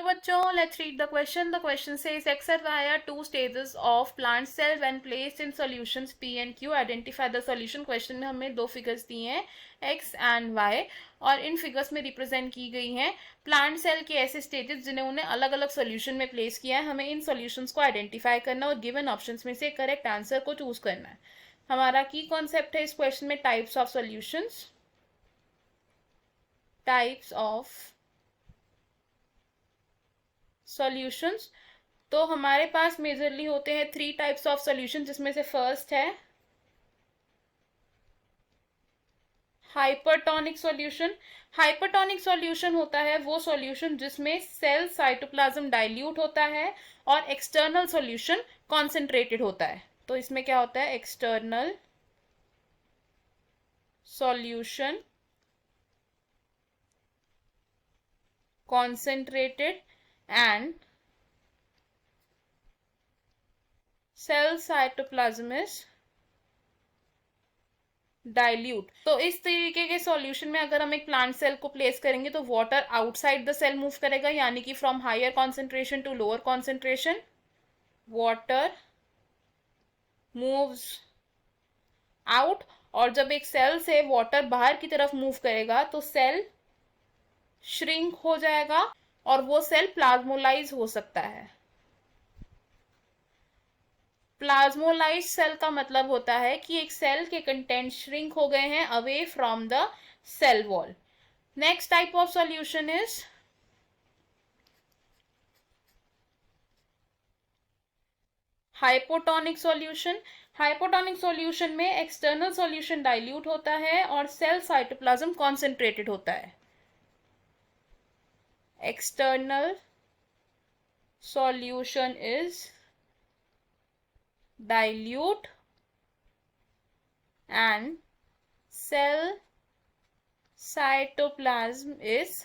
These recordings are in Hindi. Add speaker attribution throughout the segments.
Speaker 1: बच्चों, let's read the question. The question says X and Y are two stages of plant cell when placed in solutions P and Q. Identify the solution. Question में हमें दो फिगर्स दिए हैं X and Y और इन फिगर्स में रिप्रेजेंट की गई हैं प्लांट सेल के ऐसे स्टेजेस जिन्हें उन्हें अलग अलग सोल्यूशन में प्लेस किया है. हमें इन सोल्यूशंस को आइडेंटिफाई करना और गिवन ऑप्शंस में से करेक्ट आंसर को चूज करना है. हमारा की कॉन्सेप्ट है इस क्वेश्चन में types of solutions. Types of solutions. तो हमारे पास मेजरली होते हैं थ्री टाइप्स ऑफ सॉल्यूशन, जिसमें से फर्स्ट है हाइपरटोनिक सॉल्यूशन. हाइपरटोनिक सॉल्यूशन होता है वो सॉल्यूशन जिसमें सेल साइटोप्लाज्म डाइल्यूट होता है और एक्सटर्नल सॉल्यूशन कॉन्सेंट्रेटेड होता है. तो इसमें क्या होता है, external solution concentrated and cell cytoplasm is dilute. तो इस तरीके के सॉल्यूशन में अगर हम एक प्लांट सेल को प्लेस करेंगे तो water outside the cell move करेगा, यानी कि from higher concentration to lower concentration water moves out. और जब एक सेल से वाटर बाहर की तरफ मूव करेगा तो सेल श्रिंक हो जाएगा और वो सेल प्लाज्मोलाइज हो सकता है. प्लाज्मोलाइज सेल का मतलब होता है कि एक सेल के कंटेंट श्रिंक हो गए हैं away from the cell wall. Next type of solution is hypotonic solution. Hypotonic solution में एक्सटर्नल सॉल्यूशन डाइल्यूट होता है और सेल साइटोप्लाज्म कॉन्सेंट्रेटेड होता है. External solution is dilute and cell cytoplasm is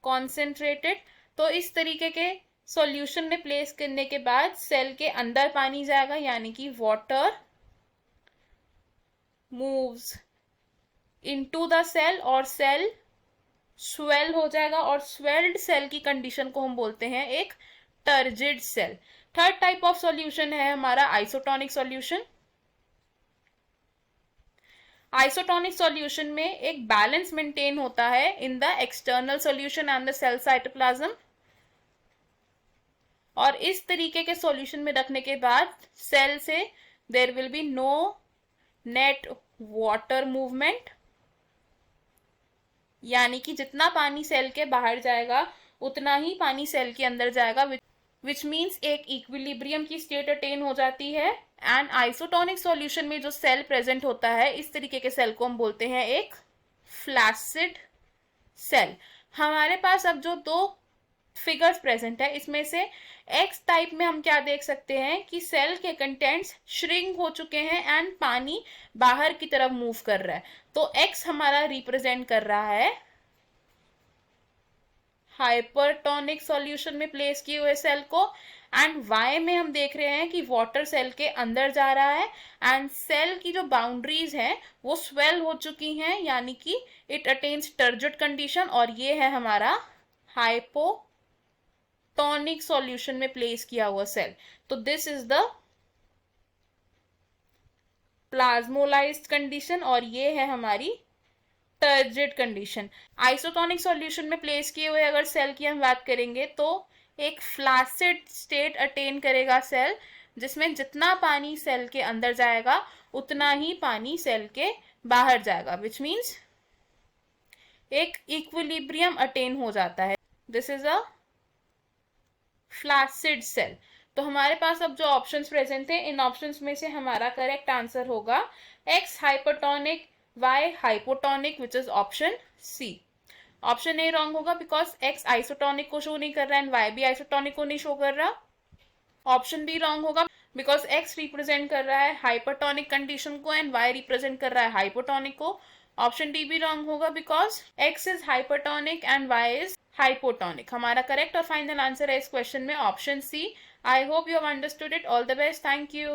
Speaker 1: concentrated. तो इस तरीके के सॉल्यूशन में प्लेस करने के बाद सेल के अंदर पानी जाएगा, यानी कि water moves into the cell और सेल स्वेल हो जाएगा और स्वेल्ड सेल की कंडीशन को हम बोलते हैं एक turgid cell. Third type of solution है हमारा आइसोटोनिक सॉल्यूशन. आइसोटोनिक सॉल्यूशन में एक बैलेंस मेंटेन होता है in the external solution and the cell cytoplasm. और इस तरीके के सॉल्यूशन में रखने के बाद सेल से there will be no net water movement, यानी कि जितना पानी सेल के बाहर जाएगा उतना ही पानी सेल के अंदर जाएगा, विच मीन्स एक इक्विलिब्रियम की स्टेट अटेन हो जाती है. एंड आइसोटोनिक सॉल्यूशन में जो सेल प्रेजेंट होता है इस तरीके के सेल को हम बोलते हैं एक फ्लैसिड सेल. हमारे पास अब जो दो फिगर्स प्रेजेंट है इसमें से एक्स टाइप में हम क्या देख सकते हैं कि सेल के कंटेंट्स श्रिंक हो चुके हैं एंड पानी बाहर की तरफ मूव कर रहा है. तो एक्स हमारा रिप्रेजेंट कर रहा है हाइपरटोनिक सॉल्यूशन में प्लेस किए हुए सेल को, एंड वाई में हम देख रहे हैं कि वाटर सेल के अंदर जा रहा है एंड सेल की जो बाउंड्रीज हैं वो स्वेल हो चुकी हैं, यानी कि इट अटेन्स टर्जिड कंडीशन. और ये है हमारा हाइपोटोनिक सॉल्यूशन में प्लेस किया हुआ सेल. तो this is the plasmolysed condition और ये है हमारी टर्जिड कंडीशन. आइसोटोनिक सॉल्यूशन में प्लेस किए हुए अगर सेल की हम बात करेंगे तो एक फ्लैसिड स्टेट अटेन करेगा सेल, जिसमें जितना पानी सेल के अंदर जाएगा उतना ही पानी सेल के बाहर जाएगा, विच मीन्स एक इक्विलिब्रियम अटेन हो जाता है. This is a flaccid cell. तो हमारे पास अब जो ऑप्शंस प्रेजेंट थे इन ऑप्शंस में से हमारा करेक्ट आंसर होगा x hypertonic, Y hypotonic, which is option C. Option A wrong होगा बिकॉज एक्स आइसोटोनिक को शो नहीं कर रहा है एंड वाई भी आइसोटोनिक को नहीं शो कर रहा. ऑप्शन बी रॉन्ग होगा बिकॉज एक्स रिप्रेजेंट कर रहा है हाइपरटोनिक कंडीशन को एंड वाई रिप्रेजेंट कर रहा है हाइपोटोनिक को. ऑप्शन डी भी रॉन्ग होगा because X is hypertonic and Y is hypotonic. हमारा करेक्ट और फाइनल आंसर है इस क्वेश्चन में option C. I hope you have understood it. All the best. Thank you.